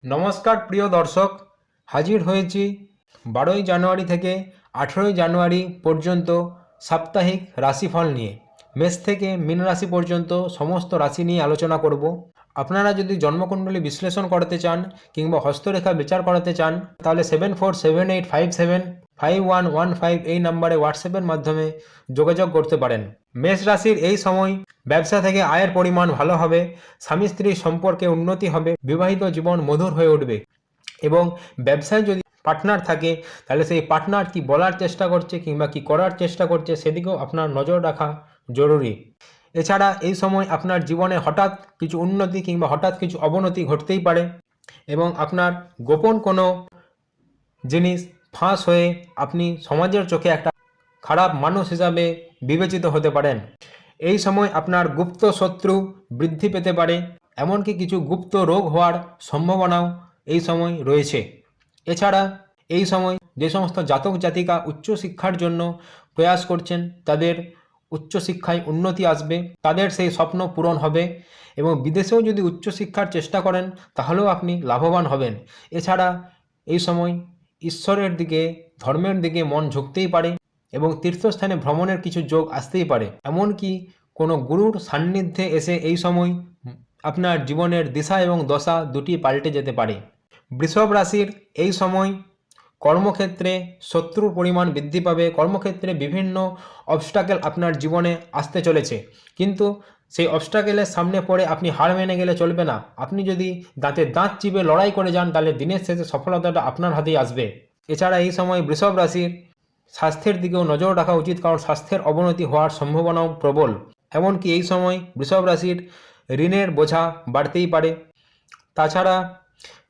নমস্কার প্রিয় দর্শক, হাজির হয়েছি 12ই জানুয়ারি থেকে 18ই জানুয়ারি পর্যন্ত সাপ্তাহিক রাশিফল নিয়ে। মেষ থেকে মীন রাশি পর্যন্ত সমস্ত রাশি নিয়ে আলোচনা করব। আপনারা যদি জন্মকুণ্ডলী বিশ্লেষণ করতে চান কিংবা হস্তরেখা বিচার করাতে চান তাহলে 7478575115 এই নম্বরে হোয়াটসঅ্যাপের মাধ্যমে যোগাযোগ করতে পারেন। মেষ রাশির এই সময় ব্যবসা থেকে আয়ের পরিমাণ ভালো হবে, স্বামী স্ত্রীর সম্পর্কে উন্নতি হবে, বিবাহিত জীবন মধুর হয়ে উঠবে এবং ব্যবসায় যদি পার্টনার থাকে তাহলে সেই পার্টনার কি বলার চেষ্টা করছে কিংবা কি করার চেষ্টা করছে সেদিকেও আপনার নজর রাখা জরুরি। এছাড়া এই সময় আপনার জীবনে হঠাৎ কিছু উন্নতি কিংবা হঠাৎ কিছু অবনতি ঘটতেই পারে এবং আপনার গোপন কোনো জিনিস ফাঁস হয়ে আপনি সমাজের চোখে একটা খারাপ মানুষ হিসাবে বিবেচিত হতে পারেন। এই সময় আপনার গুপ্ত শত্রু বৃদ্ধি পেতে পারে, এমনকি কিছু গুপ্ত রোগ হওয়ার সম্ভাবনাও এই সময় রয়েছে। এছাড়া এই সময় যে সমস্ত জাতক জাতিকা উচ্চশিক্ষার জন্য প্রয়াস করছেন তাদের উচ্চশিক্ষায় উন্নতি আসবে, তাদের সেই স্বপ্ন পূরণ হবে এবং বিদেশেও যদি উচ্চশিক্ষার চেষ্টা করেন তাহলেও আপনি লাভবান হবেন। এছাড়া এই সময় ঈশ্বরের দিকে, ধর্মের দিকে মন ঝুঁকতেই পারে এবং তীর্থস্থানে ভ্রমণের কিছু যোগ আসতেই পারে। এমনকি কোনো গুরুর সান্নিধ্যে এসে এই সময় আপনার জীবনের দিশা এবং দশা দুটি পাল্টে যেতে পারে। বৃষভ রাশির এই সময় কর্মক্ষেত্রে শত্রুর পরিমাণ বৃদ্ধি পাবে, কর্মক্ষেত্রে বিভিন্ন অবস্টাকেল আপনার জীবনে আসতে চলেছে, কিন্তু সেই অবস্টাকেলের সামনে পড়ে আপনি হার মেনে গেলে চলবে না। আপনি যদি দাঁতে দাঁত চিপে লড়াই করে যান তাহলে দিনের শেষে সফলতাটা আপনার হাতেই আসবে। এছাড়া এই সময় বৃষভ রাশির স্বাস্থ্যের দিকেও নজর রাখা উচিত, কারণ স্বাস্থ্যের অবনতি হওয়ার সম্ভাবনাও প্রবল। এমনকি এই সময় বৃষভ রাশির ঋণের বোঝা বাড়তেই পারে। তাছাড়া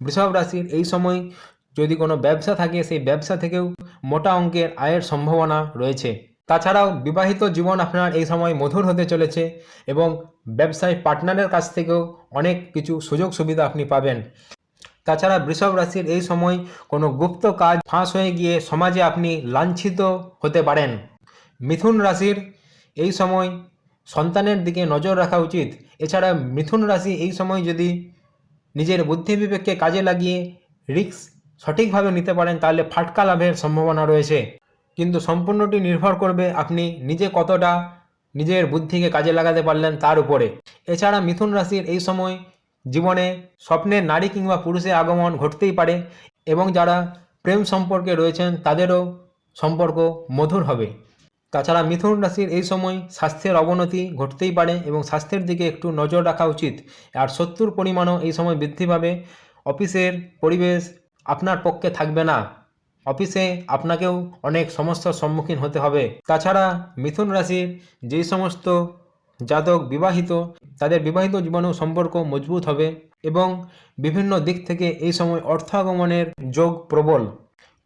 বৃষভ রাশির এই সময় যদি কোনো ব্যবসা থাকে সেই ব্যবসা থেকেও মোটা অঙ্কের আয়ের সম্ভাবনা রয়েছে। তাছাড়াও বিবাহিত জীবন আপনার এই সময় মধুর হতে চলেছে এবং ব্যবসায় পার্টনারের কাছ থেকেও অনেক কিছু সুযোগ সুবিধা আপনি পাবেন। তাছাড়া বৃষভ রাশির এই সময় কোনো গুপ্ত কাজ ফাঁস হয়ে গিয়ে সমাজে আপনি লাঞ্ছিত হতে পারেন। মিথুন রাশির এই সময় সন্তানের দিকে নজর রাখা উচিত। এছাড়া মিথুন রাশি এই সময় যদি নিজের বুদ্ধি বিবেককে কাজে লাগিয়ে রিস্ক সঠিকভাবে নিতে পারেন তাহলে ফাটকা লাভের সম্ভাবনা রয়েছে, কিন্তু সম্পূর্ণটি নির্ভর করবে আপনি নিজে কতটা নিজের বুদ্ধিকে কাজে লাগাতে পারলেন তার উপরে। এছাড়া মিথুন রাশির এই সময় জীবনে স্বপ্নের নারী কিংবা পুরুষের আগমন ঘটতেই পারে এবং যারা প্রেম সম্পর্কে রয়েছেন তাদেরও সম্পর্ক মধুর হবে। তাছাড়া মিথুন রাশির এই সময় স্বাস্থ্যের অবনতি ঘটতেই পারে এবং স্বাস্থ্যের দিকে একটু নজর রাখা উচিত। আর শত্রুর পরিমাণও এই সময় বৃদ্ধি পাবে। অফিসের পরিবেশ আপনার পক্ষে থাকবে না, অফিসে আপনাকেও অনেক সমস্যার সম্মুখীন হতে হবে। তাছাড়া মিথুন রাশির যেই সমস্ত জাতক বিবাহিত তাদের বিবাহিত জীবনেও সম্পর্ক মজবুত হবে এবং বিভিন্ন দিক থেকে এই সময় অর্থ আগমনের যোগ প্রবল।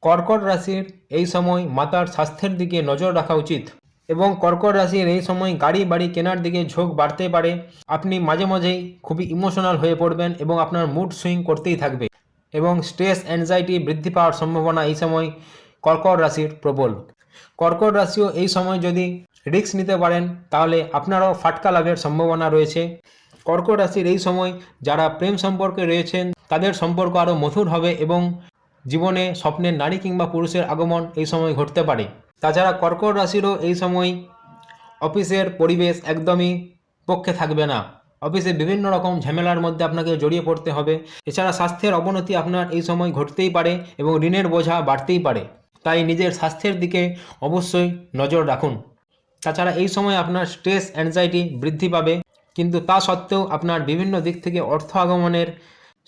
কর্কট রাশির এই সময় মাতার স্বাস্থ্যের দিকে নজর রাখা উচিত এবং কর্কট রাশির এই সময় গাড়ি বাড়ি কেনার দিকে ঝোঁক বাড়তে পারে। আপনি মাঝে মাঝেই খুবই ইমোশনাল হয়ে পড়বেন এবং আপনার মুড সুইং করতেই থাকবে এবং স্ট্রেস অ্যাংজাইটি বৃদ্ধি পাওয়ার সম্ভাবনা এই সময় কর্কট রাশির প্রবল। কর্কট রাশিও এই সময় যদি রিস্ক নিতে পারেন তাহলে আপনারও ফাটকা লাভের সম্ভাবনা রয়েছে। কর্কট রাশির এই সময় যারা প্রেম সম্পর্কে রয়েছেন তাদের সম্পর্ক আরও মধুর হবে এবং জীবনে স্বপ্নের নারী কিংবা পুরুষের আগমন এই সময় ঘটতে পারে। তাছাড়া কর্কট রাশিরও এই সময় অফিসের পরিবেশ একদমই পক্ষে থাকবে না, অফিসে বিভিন্ন রকম ঝামেলার মধ্যে আপনাকে জড়িয়ে পড়তে হবে। এছাড়া স্বাস্থ্যের অবনতি আপনার এই সময় ঘটতেই পারে এবং ঋণের বোঝা বাড়তেই পারে, তাই নিজের স্বাস্থ্যের দিকে অবশ্যই নজর রাখুন। তাছাড়া এই সময় আপনার স্ট্রেস অ্যাংজাইটি বৃদ্ধি পাবে, কিন্তু তা সত্ত্বেও আপনার বিভিন্ন দিক থেকে অর্থ আগমনের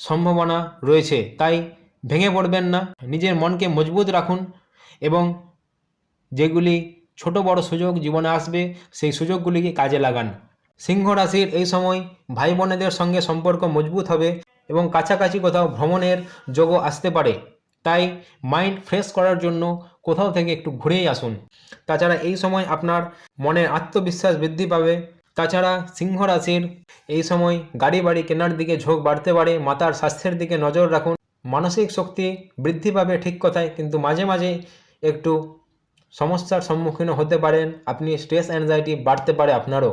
সম্ভাবনা রয়েছে, তাই ভেঙে পড়বেন না, নিজের মনকে মজবুত রাখুন এবং যেগুলি ছোট বড় সুযোগ জীবনে আসবে সেই সুযোগগুলিকে কাজে লাগান। সিংহ রাশির এই সময় ভাই বোনেদের সঙ্গে সম্পর্ক মজবুত হবে এবং কাছাকাছি কোথাও ভ্রমণের যোগও আসতে পারে, তাই মাইন্ড ফ্রেশ করার জন্য কোথাও থেকে একটু ঘুরেই আসুন। তাছাড়া এই সময় আপনার মনের আত্মবিশ্বাস বৃদ্ধি পাবে। তাছাড়া সিংহ রাশির এই সময় গাড়ি বাড়ি কেনার দিকে ঝোঁক বাড়তে পারে। মাতার স্বাস্থ্যের দিকে নজর রাখুন। মানসিক শক্তি বৃদ্ধি পাবে ঠিক কথাই, কিন্তু মাঝে মাঝে একটু সমস্যার সম্মুখীন হতে পারেন, আপনি স্ট্রেস অ্যাংজাইটি বাড়তে পারে আপনারও।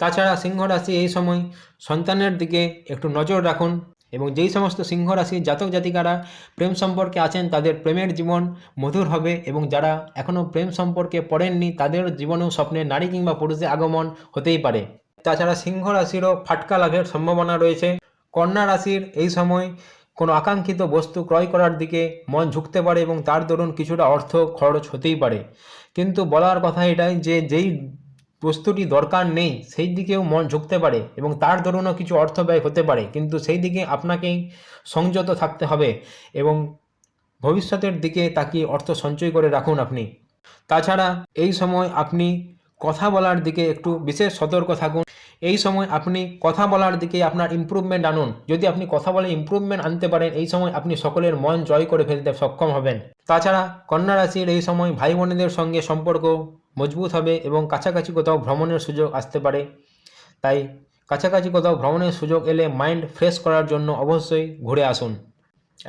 তাছাড়া সিংহ রাশি এই সময় সন্তানের দিকে একটু নজর রাখুন এবং যেই সমস্ত সিংহ রাশির জাতক জাতিকারা প্রেম সম্পর্কে আছেন তাদের প্রেমের জীবন মধুর হবে, এবং যারা এখনও প্রেম সম্পর্কে পড়েননি তাদের জীবনেও স্বপ্নে নারী কিংবা পুরুষের আগমন হতেই পারে। তাছাড়া সিংহ রাশিরও ফাটকা লাভের সম্ভাবনা রয়েছে। কন্যা রাশির এই সময় কোনো আকাঙ্ক্ষিত বস্তু ক্রয় করার দিকে মন ঝুঁকতে পারে এবং তার দরুন কিছুটা অর্থ খরচ হতেই পারে, কিন্তু বলার কথা এটাই যে যেই বস্তুটি দরকার নেই সেই দিকেও মন ঝুঁকতে পারে এবং তার দরুনও কিছু অর্থ ব্যয় হতে পারে, কিন্তু সেই দিকে আপনাকেই সংযত থাকতে হবে এবং ভবিষ্যতের দিকে তাকিয়ে অর্থ সঞ্চয় করে রাখুন আপনি। তাছাড়া এই সময় আপনি কথা বলার দিকে একটু বিশেষ সতর্ক থাকুন। এই সময় আপনি কথা বলার দিকে আপনার ইমপ্রুভমেন্ট আনুন। যদি আপনি কথা বলে ইমপ্রুভমেন্ট আনতে পারেন এই সময় আপনি সকলের মন জয় করে ফেলতে সক্ষম হবেন। তাছাড়া কন্যা রাশির এই সময় ভাই বোনেদের সঙ্গে সম্পর্ক মজবুত হবে এবং কাছাকাছি কোথাও ভ্রমণের সুযোগ আসতে পারে। তাই কাছাকাছি কোথাও ভ্রমণের সুযোগ এলে মাইন্ড ফ্রেশ করার জন্য অবশ্যই ঘুরে আসুন।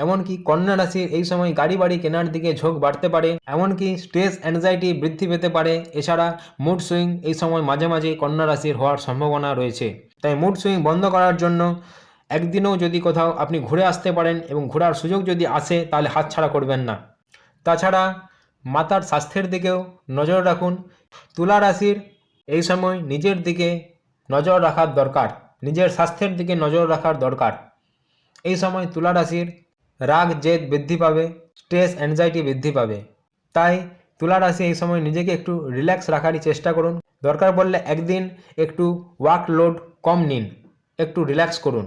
এমনকি কন্যা রাশির এই সময় গাড়ি বাড়ি কেনার দিকে ঝোঁক বাড়তে পারে, এমনকি স্ট্রেস অ্যাংজাইটি বৃদ্ধি পেতে পারে। এছাড়া মুড সুইং এই সময় মাঝে মাঝে কন্যা রাশির হওয়ার সম্ভাবনা রয়েছে। তাই মুড সুইং বন্ধ করার জন্য একদিনও যদি কোথাও আপনি ঘুরে আসতে পারেন এবং ঘোরার সুযোগ যদি আসে তাহলে হাতছাড়া করবেন না। তাছাড়া মাতার স্বাস্থ্যের দিকেও নজর রাখুন। তুলা রাশির এই সময় নিজের দিকে নজর রাখার দরকার, নিজের স্বাস্থ্যের দিকে নজর রাখার দরকার। এই সময় তুলা রাশির রাগ জেদ বৃদ্ধি পাবে, স্ট্রেস অ্যাংজাইটি বৃদ্ধি পাবে। তাই তুলা রাশি এই সময় নিজেকে একটু রিল্যাক্স রাখারই চেষ্টা করুন। দরকার পড়লে একদিন একটু ওয়ার্কলোড কম নিন, একটু রিল্যাক্স করুন।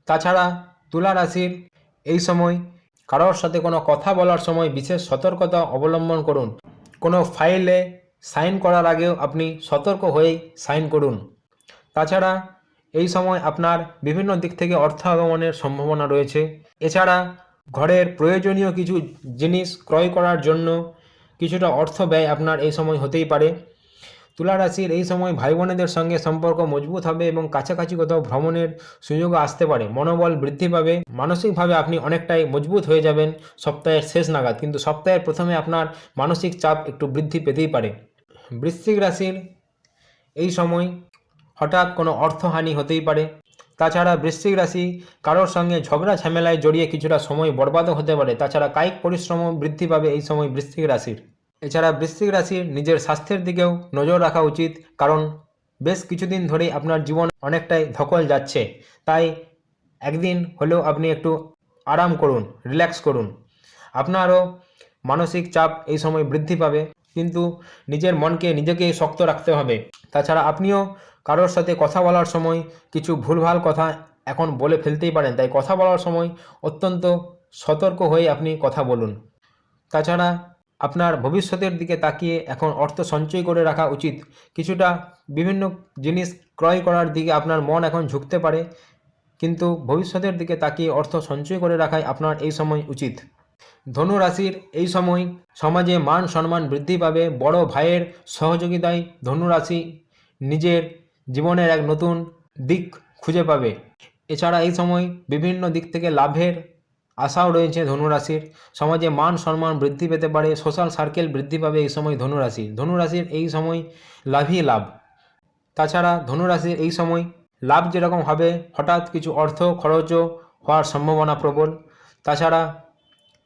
তাছাড়া তুলা রাশির এই সময় কারোর সাথে কোনো কথা বলার সময় বিশেষ সতর্কতা অবলম্বন করুন। কোনো ফাইলে সাইন করার আগেও আপনি সতর্ক হয়েই সাইন করুন। তাছাড়া এই সময় আপনার বিভিন্ন দিক থেকে অর্থ আগমনের সম্ভাবনা রয়েছে। এছাড়া ঘরের প্রয়োজনীয় কিছু জিনিস ক্রয় করার জন্য কিছুটা অর্থ ব্যয় আপনার এই সময় হতেই পারে। তুলা রাশির এই সময় ভাই বোনেদের সঙ্গে সম্পর্ক মজবুত হবে এবং কাছাকাছি কোথাও ভ্রমণের সুযোগ আসতে পারে। মনোবল বৃদ্ধি পাবে, মানসিকভাবে আপনি অনেকটাই মজবুত হয়ে যাবেন সপ্তাহের শেষ নাগাদ, কিন্তু সপ্তাহের প্রথমে আপনার মানসিক চাপ একটু বৃদ্ধি পেতেই পারে। বৃশ্চিক রাশির এই সময় হঠাৎ কোনো অর্থহানি হতেই পারে। তাছাড়া বৃশ্চিক রাশি কারোর সঙ্গে ঝগড়া ঝামেলায় জড়িয়ে কিছুটা সময় বরবাদও হতে পারে। তাছাড়া কায়িক পরিশ্রমও বৃদ্ধি পাবে এই সময় বৃশ্চিক রাশির। এছাড়া বৃশ্চিক রাশির নিজের স্বাস্থ্যের দিকেও নজর রাখা উচিত, কারণ বেশ কিছুদিন ধরেই আপনার জীবন অনেকটাই ধকল যাচ্ছে। তাই একদিন হলেও আপনি একটু আরাম করুন, রিল্যাক্স করুন। আপনারও মানসিক চাপ এই সময় বৃদ্ধি পাবে, কিন্তু নিজের মনকে নিজেকেই শক্ত রাখতে হবে। তাছাড়া আপনিও কারোর সাথে কথা বলার সময় কিছু ভুলভাল কথা এখন বলে ফেলতেই পারেন, তাই কথা বলার সময় অত্যন্ত সতর্ক হয়ে আপনি কথা বলুন। তাছাড়া আপনার ভবিষ্যতের দিকে তাকিয়ে এখন অর্থ সঞ্চয় করে রাখা উচিত। কিছুটা বিভিন্ন জিনিস ক্রয় করার দিকে আপনার মন এখন ঝুঁকতে পারে, কিন্তু ভবিষ্যতের দিকে তাকিয়ে অর্থ সঞ্চয় করে রাখাই আপনার এই সময় উচিত। ধনু রাশির এই সময় সমাজে মান সম্মান বৃদ্ধি পাবে। বড় ভাইয়ের সহযোগিতায় ধনু রাশি নিজের জীবনের এক নতুন দিক খুঁজে পাবে। এছাড়া এই সময় বিভিন্ন দিক থেকে লাভের আশাও রয়েছে ধনুরাশির। সমাজে মান সম্মান বৃদ্ধি পেতে পারে, সোশ্যাল সার্কেল বৃদ্ধি পাবে এই সময় ধনুরাশির। ধনুরাশির এই সময় লাভই লাভ। তাছাড়া ধনুরাশির এই সময় লাভ যেরকম হবে হঠাৎ কিছু অর্থ খরচও হওয়ার সম্ভাবনা প্রবল। তাছাড়া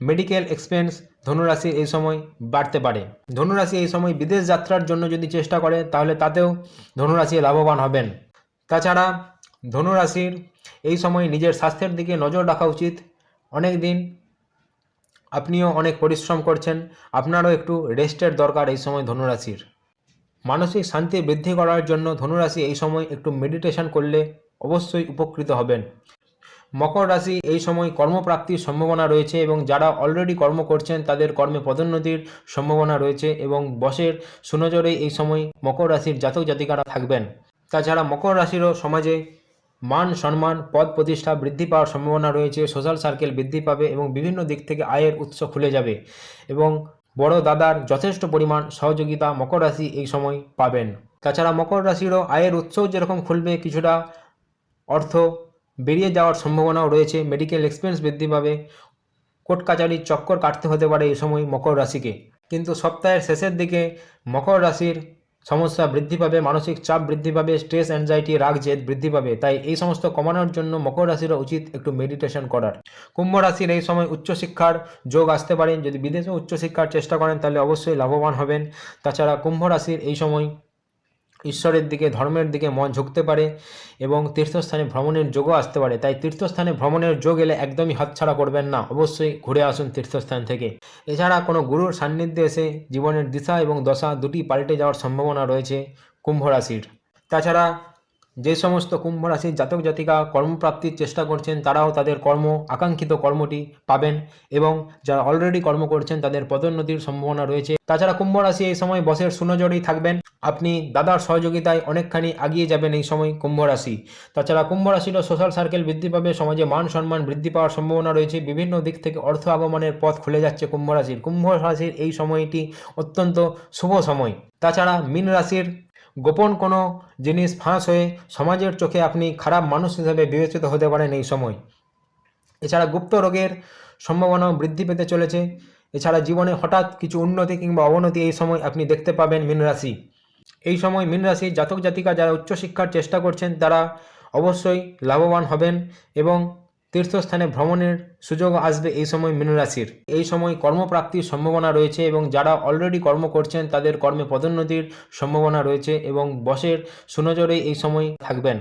মেডিকেল এক্সপেন্স ধনুরাশির এই সময় বাড়তে পারে। ধনুরাশি এই সময় বিদেশ যাত্রার জন্য যদি চেষ্টা করে তাহলে তাতেও ধনুরাশি লাভবান হবেন। তাছাড়া ধনুরাশির এই সময় নিজের স্বাস্থ্যের দিকে নজর রাখা উচিত। অনেক দিন আপনিও অনেক পরিশ্রম করছেন, আপনারও একটু রেস্টের দরকার এই সময় ধনুরাশির। মানসিক শান্তি বৃদ্ধি করার জন্য ধনুরাশি এই সময় একটু মেডিটেশন করলে অবশ্যই উপকৃত হবেন। মকর রাশি এই সময় কর্মপ্রাপ্তির সম্ভাবনা রয়েছে এবং যারা অলরেডি কর্ম করছেন তাদের কর্মে পদোন্নতির সম্ভাবনা রয়েছে এবং বসের সুনজরে এই সময় মকর রাশির জাতক জাতিকারা থাকবেন। তাছাড়া মকর রাশিরও সমাজে মান সম্মান পদ প্রতিষ্ঠা বৃদ্ধি পাওয়ার সম্ভাবনা রয়েছে, সোশ্যাল সার্কেল বৃদ্ধি পাবে এবং বিভিন্ন দিক থেকে আয়ের উৎস খুলে যাবে এবং বড় দাদার যথেষ্ট পরিমাণ সহযোগিতা মকর রাশি এই সময় পাবেন। তাছাড়া মকর রাশিরও আয়ের উৎসও যেরকম খুলবে, কিছুটা অর্থ বেরিয়ে যাওয়ার সম্ভাবনাও রয়েছে। মেডিকেল এক্সপেন্স বৃদ্ধি পাবে, কোর্ট কাচারির চক্কর কাটতে হতে পারে এই সময় মকর রাশিকে। কিন্তু সপ্তাহের শেষের দিকে মকর রাশির সমস্যা বৃদ্ধি পাবে, মানসিক চাপ বৃদ্ধি পাবে, স্ট্রেস, অ্যাংজাইটি, রাগ, জেদ বৃদ্ধি পাবে। তাই এই সমস্ত কমানোর জন্য মকর রাশিরও উচিত একটু মেডিটেশন করার। কুম্ভ রাশির এই সময় উচ্চশিক্ষার যোগ আসতে পারে। যদি বিদেশে উচ্চশিক্ষার চেষ্টা করেন তাহলে অবশ্যই লাভবান হবেন। তাছাড়া কুম্ভ রাশির এই সময় ঈশ্বরের দিকে, ধর্মের দিকে মন ঝুঁকতে পারে এবং তীর্থস্থানে ভ্রমণের যোগও আসতে পারে। তাই তীর্থস্থানে ভ্রমণের যোগ এলে একদমই হাতছাড়া করবেন না, অবশ্যই ঘুরে আসুন তীর্থস্থান থেকে। এছাড়া কোনো গুরুর সান্নিধ্যে এসে জীবনের দিশা এবং দশা দুটি পাল্টে যাওয়ার সম্ভাবনা রয়েছে কুম্ভ রাশির। তাছাড়া যে সমস্ত কুম্ভ রাশির জাতক জাতিকা কর্মপ্রাপ্তির চেষ্টা করছেন তারাও তাদের আকাঙ্ক্ষিত কর্মটি পাবেন এবং যারা অলরেডি কর্ম করছেন তাদের পদোন্নতির সম্ভাবনা রয়েছে। তাছাড়া কুম্ভ রাশি এই সময় বসের সুনজরেই থাকবেন, আপনি দাদার সহযোগিতায় অনেকখানি এগিয়ে যাবেন এই সময় কুম্ভ রাশি। তাছাড়া কুম্ভ রাশিরও সোশ্যাল সার্কেল বৃদ্ধি পাবে, সমাজে মান সম্মান বৃদ্ধি পাওয়ার সম্ভাবনা রয়েছে, বিভিন্ন দিক থেকে অর্থ আগমনের পথ খুলে যাচ্ছে কুম্ভ রাশির। কুম্ভ রাশির এই সময়টি অত্যন্ত শুভ সময়। তাছাড়া মীন রাশির গোপন কোনো জিনিস ফাঁস হয়ে সমাজের চোখে আপনি খারাপ মানুষ হিসেবে বিবেচিত হতে পারেন এই সময়। এছাড়া গুপ্ত রোগের সম্ভাবনাও বৃদ্ধি পেতে চলেছে। এছাড়া জীবনে হঠাৎ কিছু উন্নতি কিংবা অবনতি এই সময় আপনি দেখতে পাবেন মীন রাশি। এই সময় মীন রাশির জাতক জাতিকা যারা উচ্চশিক্ষার চেষ্টা করছেন তারা অবশ্যই লাভবান হবেন এবং তীর্থস্থানে ভ্রমণের সুযোগ আসবে এই সময় মীন রাশির। এই সময় কর্মপ্রাপ্তির সম্ভাবনা রয়েছে এবং যারা অলরেডি কর্ম করছেন তাদের কর্মে পদোন্নতির সম্ভাবনা রয়েছে এবং বসের সুনজরে এই সময় থাকবেন।